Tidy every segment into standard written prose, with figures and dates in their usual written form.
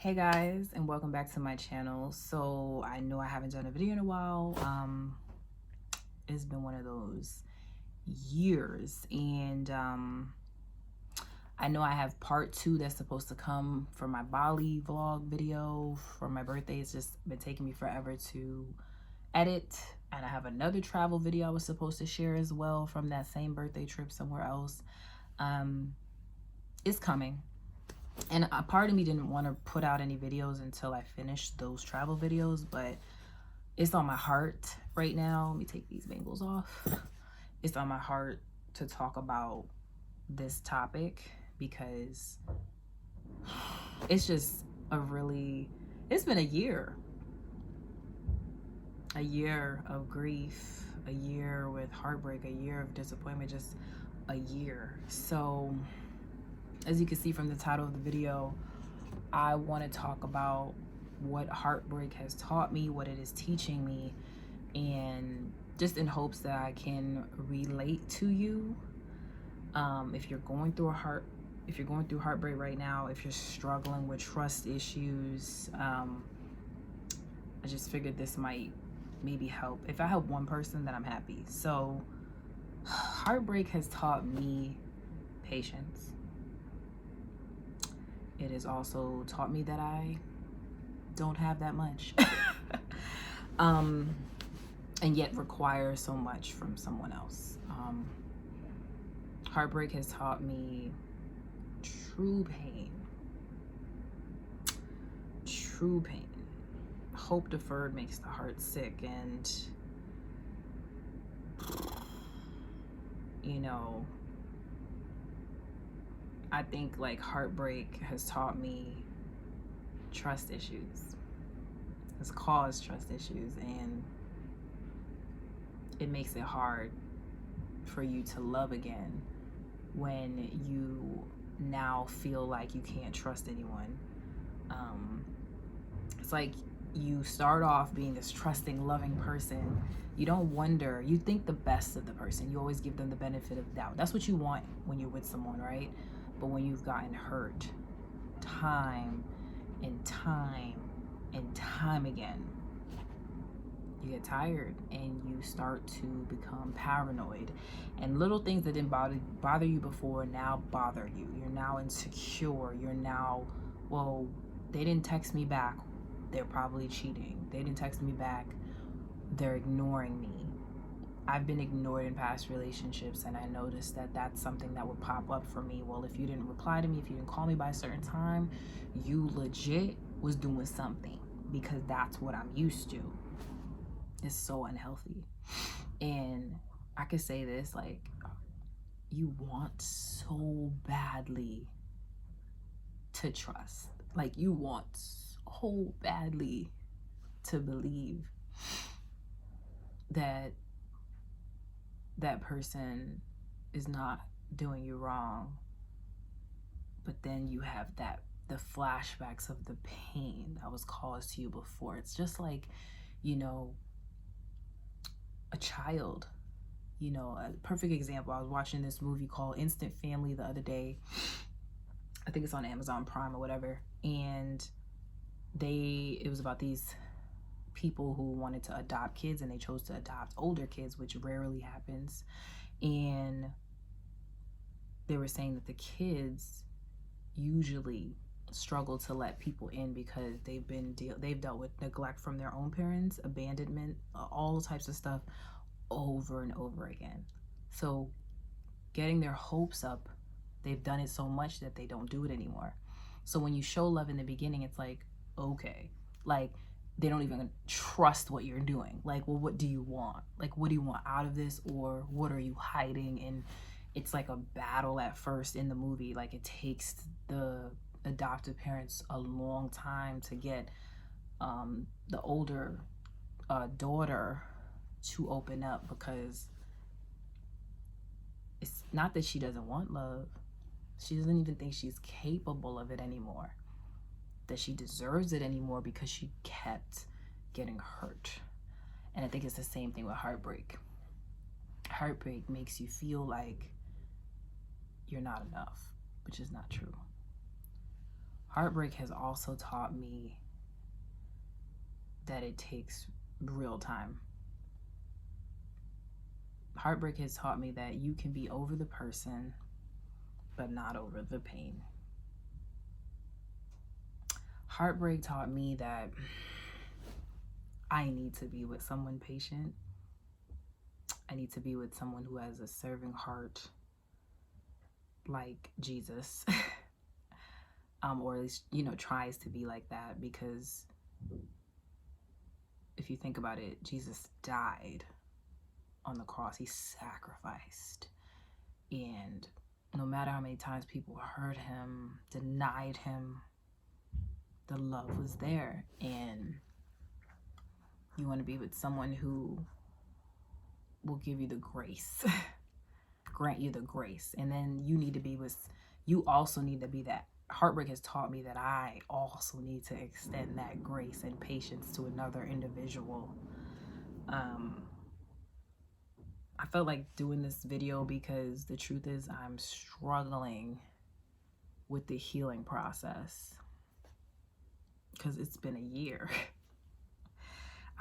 Hey guys, and welcome back to my channel. So I know I haven't done a video in a while. It's been one of those years, and I know I have part 2 that's supposed to come for my Bali vlog video for my birthday. It's just been taking me forever to edit, and I have another travel video I was supposed to share as well from that same birthday trip somewhere else. It's coming. And a part of me didn't want to put out any videos until I finished those travel videos, but it's on my heart right now. Let me take these bangles off. It's on my heart to talk about this topic because it's just it's been a year of grief, a year with heartbreak, a year of disappointment, just a year. So as you can see from the title of the video, I want to talk about what heartbreak has taught me, what it is teaching me, and just in hopes that I can relate to you. If you're going through heartbreak right now, if you're struggling with trust issues, I just figured this might maybe help. If I help one person, then I'm happy. So heartbreak has taught me patience. It has also taught me that I don't have that much. And yet require so much from someone else. Heartbreak has taught me true pain. True pain. Hope deferred makes the heart sick, and you know, I think like heartbreak has taught me trust issues. It's caused trust issues, and it makes it hard for you to love again when you now feel like you can't trust anyone. It's like you start off being this trusting, loving person. You don't wonder, you think the best of the person. You always give them the benefit of doubt. That's what you want when you're with someone, right? But when you've gotten hurt time and time and time again, you get tired and you start to become paranoid, and little things that didn't bother you before now bother you. You're now insecure. You're now, well, they didn't text me back, they're probably cheating. They didn't text me back, they're ignoring me. I've been ignored in past relationships, and I noticed that that's something that would pop up for me. Well, if you didn't reply to me, if you didn't call me by a certain time, you legit was doing something, because that's what I'm used to. It's so unhealthy. And I could say this, like, you want so badly to trust. Like, you want so badly to believe that that person is not doing you wrong, but then you have the flashbacks of the pain that was caused to you before. It's just like, you know, a child. You know, a perfect example, I was watching this movie called Instant Family the other day. I think it's on Amazon Prime or whatever, and it was about these people who wanted to adopt kids, and they chose to adopt older kids, which rarely happens. And they were saying that the kids usually struggle to let people in because they've dealt with neglect from their own parents, abandonment, all types of stuff over and over again. So getting their hopes up, they've done it so much that they don't do it anymore. So when you show love in the beginning, it's like, okay, like, they don't even trust what you're doing. Like, well, what do you want? Like, what do you want out of this? Or what are you hiding? And it's like a battle at first in the movie. Like, it takes the adoptive parents a long time to get the older daughter to open up, because it's not that she doesn't want love. She doesn't even think she's capable of it anymore, that she deserves it anymore, because she kept getting hurt. And I think it's the same thing with heartbreak. Heartbreak makes you feel like you're not enough, which is not true. Heartbreak has also taught me that it takes real time. Heartbreak has taught me that you can be over the person, but not over the pain. Heartbreak taught me that I need to be with someone patient. I need to be with someone who has a serving heart like Jesus. Or at least, tries to be like that, because if you think about it, Jesus died on the cross. He sacrificed. And no matter how many times people hurt him, denied him, the love was there. And you want to be with someone who will give you the grace, grant you the grace. And then you also need to be that. Heartbreak has taught me that I also need to extend that grace and patience to another individual. I felt like doing this video because the truth is I'm struggling with the healing process, because it's been a year.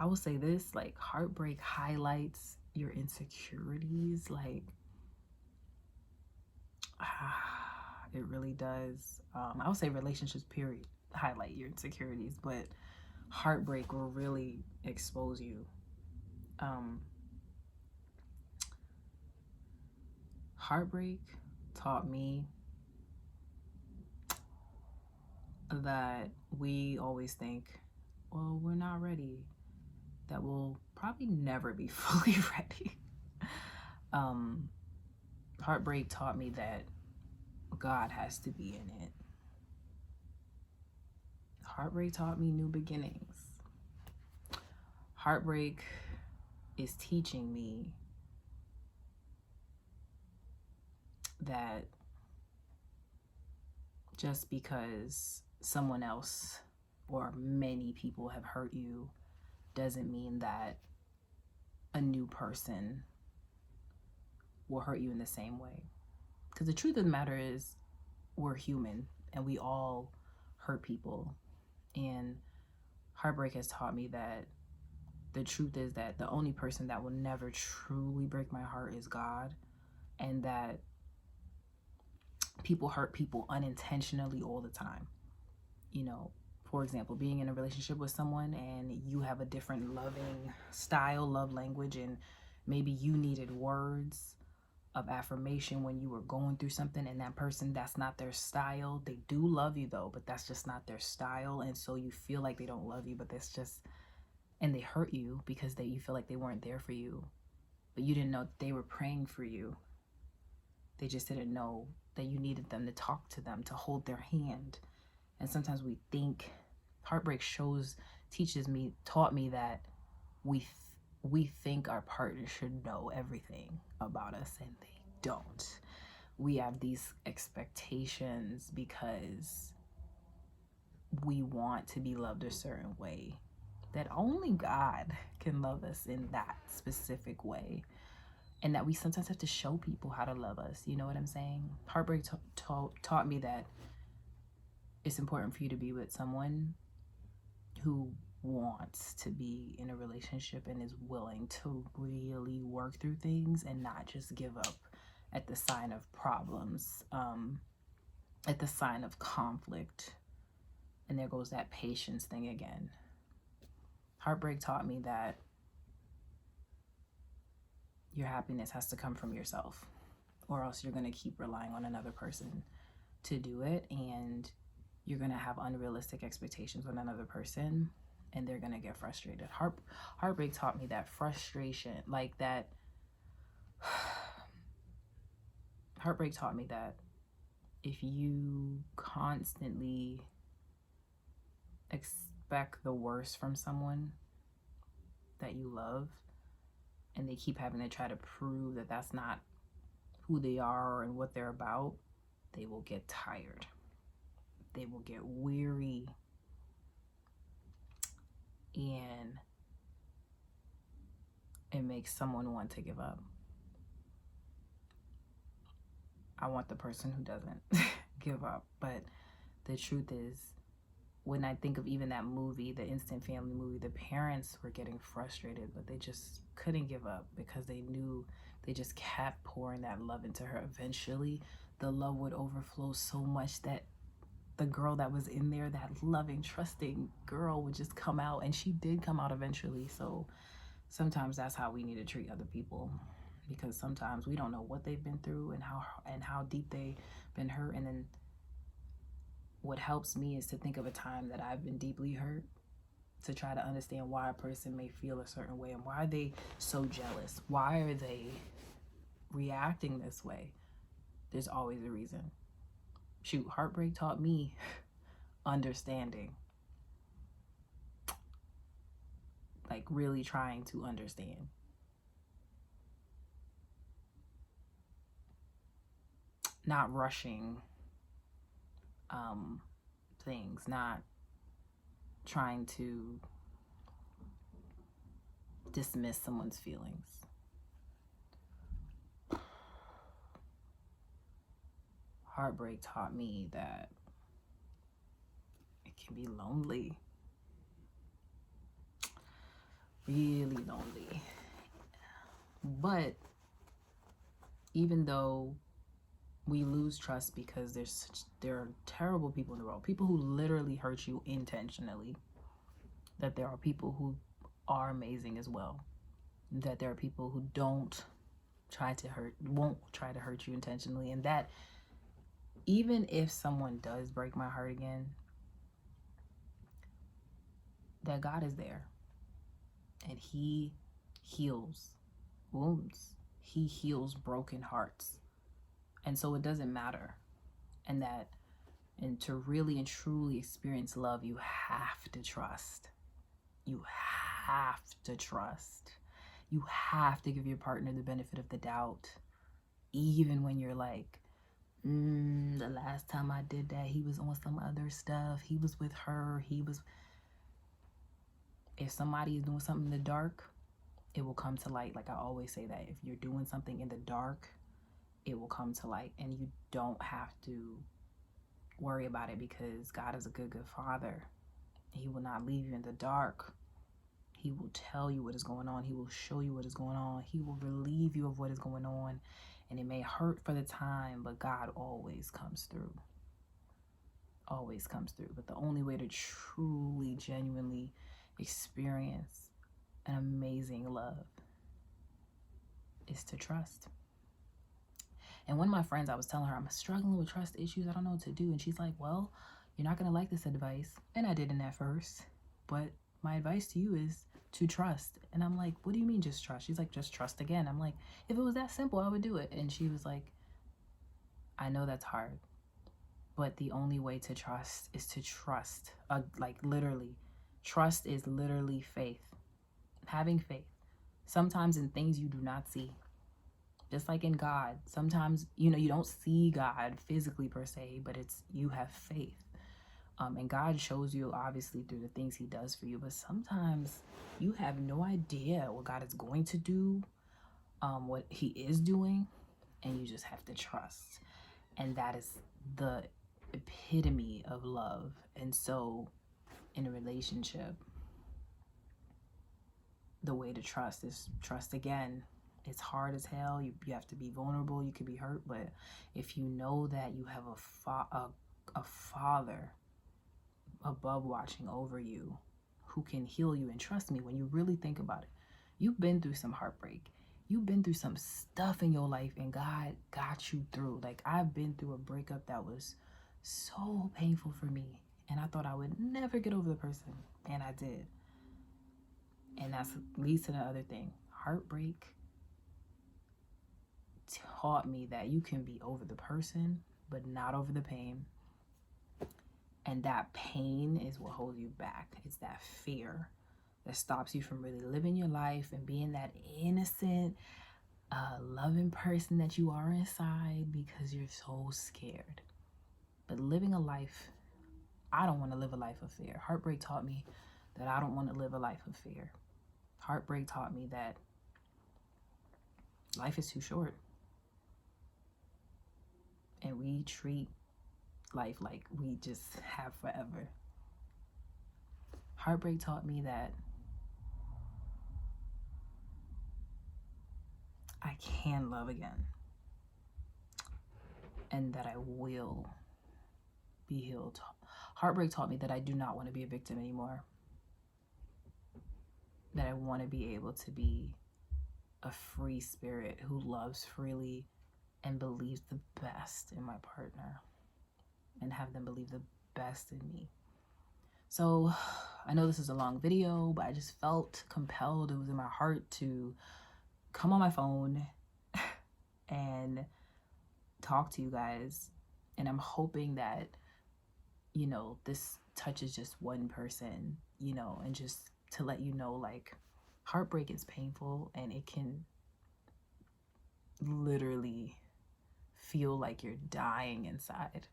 I will say this, like, heartbreak highlights your insecurities. Like, it really does. I would say relationships, period, highlight your insecurities, but heartbreak will really expose you. Heartbreak taught me that we always think, well, we're not ready, that we'll probably never be fully ready. Heartbreak taught me that God has to be in it. Heartbreak taught me new beginnings. Heartbreak is teaching me that just because someone else or many people have hurt you doesn't mean that a new person will hurt you in the same way. Because the truth of the matter is, we're human and we all hurt people. And heartbreak has taught me that the truth is that the only person that will never truly break my heart is God, and that people hurt people unintentionally all the time. For example, being in a relationship with someone and you have a different loving style, love language, and maybe you needed words of affirmation when you were going through something, and that person, that's not their style. They do love you though, but that's just not their style. And so you feel like they don't love you, but that's just, and they hurt you because you feel like they weren't there for you, but you didn't know they were praying for you. They just didn't know that you needed them to talk to them, to hold their hand. And sometimes we think, heartbreak taught me that we think our partner should know everything about us, and they don't. We have these expectations because we want to be loved a certain way, that only God can love us in that specific way, and that we sometimes have to show people how to love us. You know what I'm saying? Heartbreak taught me that it's important for you to be with someone who wants to be in a relationship and is willing to really work through things and not just give up at the sign of problems, at the sign of conflict. And there goes that patience thing again. Heartbreak taught me that your happiness has to come from yourself, or else you're going to keep relying on another person to do it, and you're going to have unrealistic expectations on another person, and they're going to get frustrated. Heartbreak taught me that frustration, like that. Heartbreak taught me that if you constantly expect the worst from someone that you love, and they keep having to try to prove that that's not who they are and what they're about, they will get tired. They will get weary, and it makes someone want to give up. I want the person who doesn't give up, but the truth is, when I think of even that movie, the Instant Family movie, the parents were getting frustrated, but they just couldn't give up because they knew they just kept pouring that love into her. Eventually, the love would overflow so much that the girl that was in there, that loving, trusting girl, would just come out, and she did come out eventually. So sometimes that's how we need to treat other people, because sometimes we don't know what they've been through and how deep they've been hurt. And then what helps me is to think of a time that I've been deeply hurt, to try to understand why a person may feel a certain way and why are they so jealous. Why are they reacting this way? There's always a reason. Shoot, heartbreak taught me understanding. Like really trying to understand. Not rushing things, not trying to dismiss someone's feelings. Heartbreak taught me that it can be lonely. Really lonely. But even though we lose trust because there are terrible people in the world, people who literally hurt you intentionally, that there are people who are amazing as well, that there are people who won't try to hurt you intentionally, and that even if someone does break my heart again, that God is there and He heals wounds. He heals broken hearts. And so it doesn't matter. And to really and truly experience love, you have to trust. You have to trust. You have to give your partner the benefit of the doubt. Even when you're like, the last time I did that, he was on some other stuff. He was with her. If somebody is doing something in the dark, it will come to light. Like I always say that if you're doing something in the dark, it will come to light, and you don't have to worry about it, because God is a good Father. He will not leave you in the dark. He will tell you what is going on. He will show you what is going on. He will relieve you of what is going on, and it may hurt for the time, but God always comes through. Always comes through. But the only way to truly, genuinely experience an amazing love is to trust. And one of my friends, I was telling her, I'm struggling with trust issues. I don't know what to do. And she's like, well, you're not going to like this advice. And I didn't at first. But my advice to you is to trust. And I'm like, what do you mean just trust? She's like, just trust again. I'm like, if it was that simple, I would do it. And she was like, I know that's hard. But the only way to trust is to trust. Like literally, trust is literally faith. Having faith. Sometimes in things you do not see. Just like in God, sometimes, you don't see God physically per se, but you have faith. And God shows you obviously through the things He does for you, but sometimes you have no idea what God is going to do, what He is doing, and you just have to trust. And that is the epitome of love. And so in a relationship, the way to trust is trust again. It's hard as hell. You have to be vulnerable. You could be hurt. But if you know that you have a father above watching over you who can heal you, and trust me, when you really think about it, you've been through some heartbreak. You've been through some stuff in your life, and God got you through. Like, I've been through a breakup that was so painful for me. And I thought I would never get over the person. And I did. And that leads to the other thing. Heartbreak taught me that you can be over the person, but not over the pain. And that pain is what holds you back. It's that fear that stops you from really living your life and being that innocent, loving person that you are inside, because you're so scared. But living a life, I don't want to live a life of fear. Heartbreak taught me that I don't want to live a life of fear. Heartbreak taught me that life is too short. And we treat life like we just have forever. Heartbreak taught me that I can love again, and that I will be healed. Heartbreak taught me that I do not want to be a victim anymore, that I want to be able to be a free spirit who loves freely and believes the best in my partner and have them believe the best in me. So I know this is a long video, but I just felt compelled, it was in my heart to come on my phone and talk to you guys. And I'm hoping that, you know, this touches just one person, you know, and just to let you know, like, heartbreak is painful and it can literally feel like you're dying inside.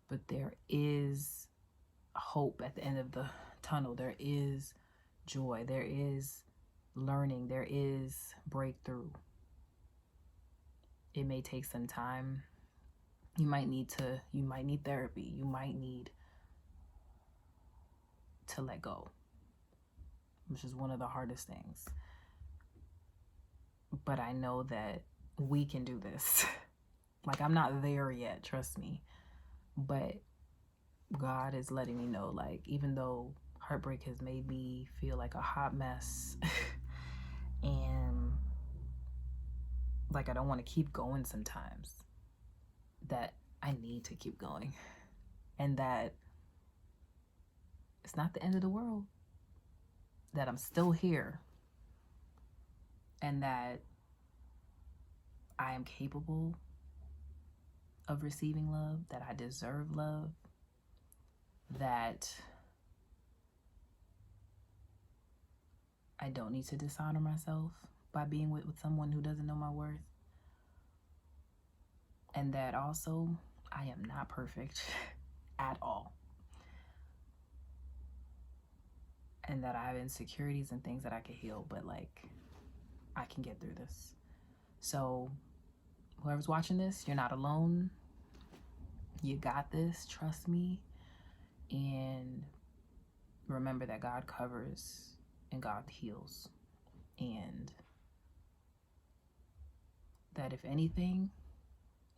But there is hope at the end of the tunnel. There is joy. There is learning. There is breakthrough. It may take some time. You might need therapy. You might need to let go, which is one of the hardest things. But I know that we can do this. Like, I'm not there yet, trust me. But God is letting me know, like, even though heartbreak has made me feel like a hot mess and like I don't want to keep going sometimes, that I need to keep going, and that it's not the end of the world, that I'm still here, and that I am capable of receiving love, that I deserve love, that I don't need to dishonor myself by being with someone who doesn't know my worth, and that also I am not perfect at all, and that I have insecurities and things that I can heal, but like, I can get through this. So whoever's watching this, you're not alone. You got this, trust me. And remember that God covers and God heals. And that if anything,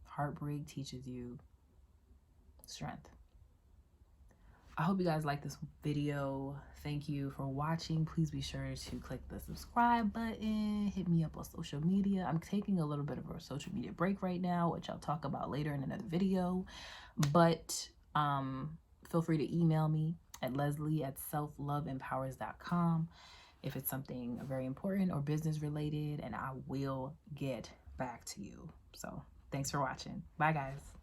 heartbreak teaches you strength. I hope you guys like this video. Thank you for watching. Please be sure to click the subscribe button. Hit me up on social media. I'm taking a little bit of a social media break right now, which I'll talk about later in another video. But feel free to email me at leslie@selfloveempowers.com if it's something very important or business related, and I will get back to you. So thanks for watching. Bye, guys.